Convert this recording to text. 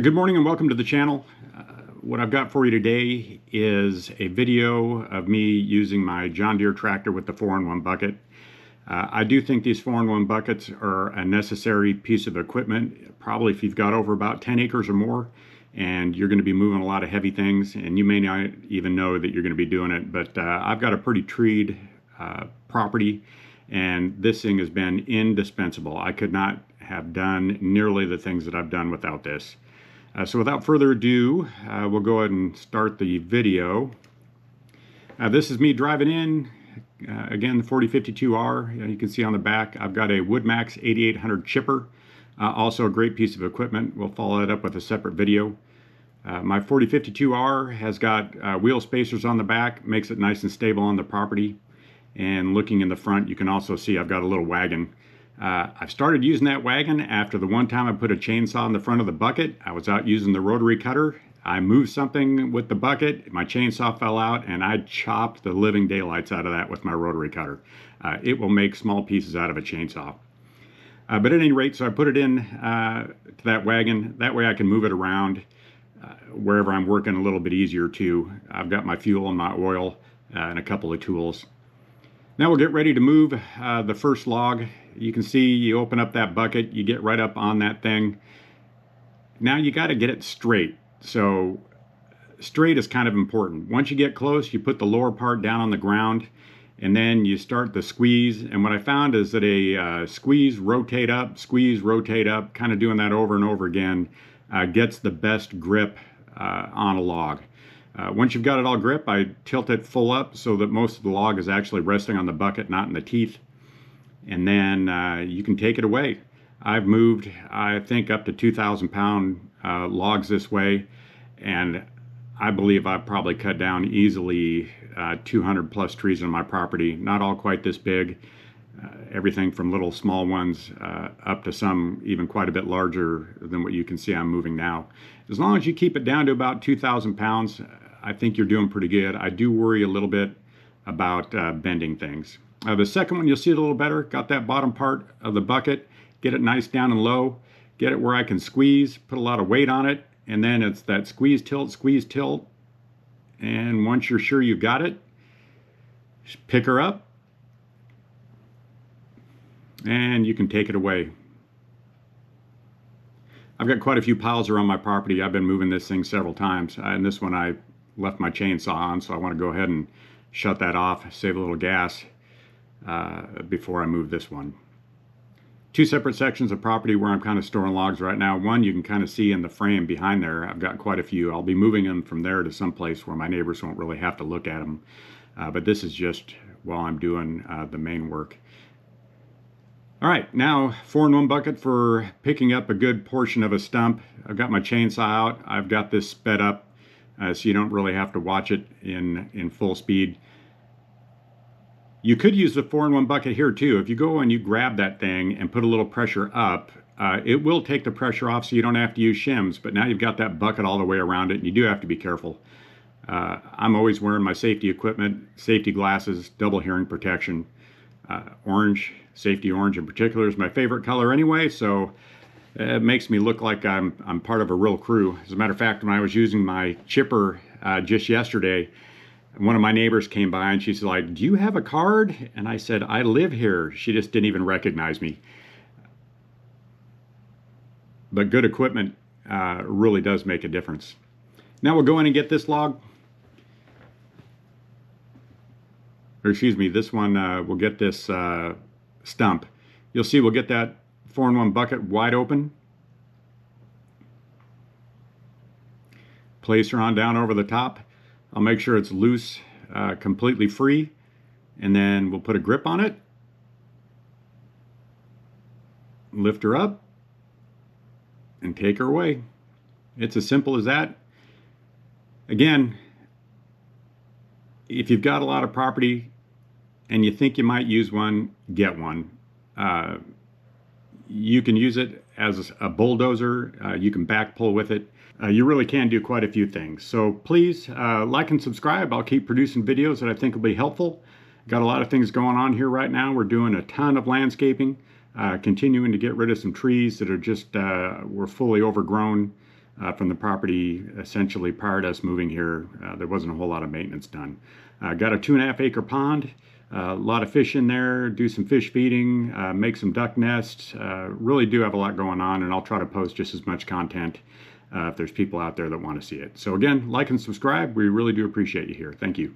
Good morning and welcome to the channel. What I've got for you today is a video of me using my John Deere tractor with the 4-in-1 bucket. I do think these 4-in-1 buckets are a necessary piece of equipment, probably if you've got over about 10 acres or more and you're going to be moving a lot of heavy things, and you may not even know that you're going to be doing it, but I've got a pretty treed property, and this thing has been indispensable. I could not have done nearly the things that I've done without this. So without further ado, we'll go ahead and start the video. This is me driving in, again, the 4052R. You can see on the back, I've got a Woodmax 8800 chipper, also a great piece of equipment. We'll follow that up with a separate video. My 4052R has got wheel spacers on the back, makes it nice and stable on the property. And looking in the front, you can also see I've got a little wagon. I've started using that wagon after the one time I put a chainsaw in the front of the bucket. I was out using the rotary cutter. I moved something with the bucket, my chainsaw fell out, and I chopped the living daylights out of that with my rotary cutter. It will make small pieces out of a chainsaw. But at any rate, so I put it in to that wagon. That way I can move it around wherever I'm working a little bit easier too. I've got my fuel and my oil and a couple of tools. Now we'll get ready to move the first log. You can see you open up that bucket, you get right up on that thing. Now you got to get it straight. So straight is kind of important. Once you get close, you put the lower part down on the ground, and then you start the squeeze. And what I found is that a squeeze, rotate up, kind of doing that over and over again gets the best grip on a log. Once you've got it all grip, I tilt it full up so that most of the log is actually resting on the bucket, not in the teeth. And then you can take it away. I've moved, I think, up to 2,000-pound logs this way, and I believe I've probably cut down easily 200 plus trees on my property. Not all quite this big. Everything from little small ones up to some even quite a bit larger than what you can see I'm moving now. As long as you keep it down to about 2,000 pounds, I think you're doing pretty good. I do worry a little bit about bending things. The second one, you'll see it a little better. Got that bottom part of the bucket, get it nice down and low, get it where I can squeeze, put a lot of weight on it, and then it's that squeeze, tilt. And once you're sure you've got it, just pick her up, and you can take it away. I've got quite a few piles around my property. I've been moving this thing several times, and this one I left my chainsaw on, so I want to go ahead and shut that off, save a little gas before I move this one. Two separate sections of property where I'm kind of storing logs right now. One you can kind of see in the frame behind there. I've got quite a few. I'll be moving them from there to someplace where my neighbors won't really have to look at them. But this is just while I'm doing the main work. All right, now 4-in-1 bucket for picking up a good portion of a stump. I've got my chainsaw out. I've got this sped up so you don't really have to watch it in full speed. You could use the 4-in-1 bucket here too. If you go and you grab that thing and put a little pressure up, it will take the pressure off so you don't have to use shims, but now you've got that bucket all the way around it, and you do have to be careful. I'm always wearing my safety equipment, safety glasses, double hearing protection. Orange, safety orange in particular, is my favorite color anyway, so it makes me look like I'm part of a real crew. As a matter of fact, when I was using my chipper just yesterday, one of my neighbors came by and she's like, "Do you have a card?" And I said, "I live here." She just didn't even recognize me. But good equipment really does make a difference. Now we'll go in and get this log. Or excuse me, this one, we'll get this stump. You'll see we'll get that 4-in-1 bucket wide open. Place her on down over the top. I'll make sure it's loose, completely free, and then we'll put a grip on it. Lift her up and take her away. It's as simple as that. Again, if you've got a lot of property and you think you might use one, get one. You can use it as a bulldozer. You can back pull with it. You really can do quite a few things. So please like and subscribe. I'll keep producing videos that I think will be helpful. Got a lot of things going on here right now. We're doing a ton of landscaping, continuing to get rid of some trees that are just were fully overgrown. from the property essentially prior to us moving here. There wasn't a whole lot of maintenance done. Got a 2.5 acre pond, a lot of fish in there, do some fish feeding, make some duck nests. Really do have a lot going on, and I'll try to post just as much content if there's people out there that want to see it. So again, like and subscribe. We really do appreciate you here. Thank you.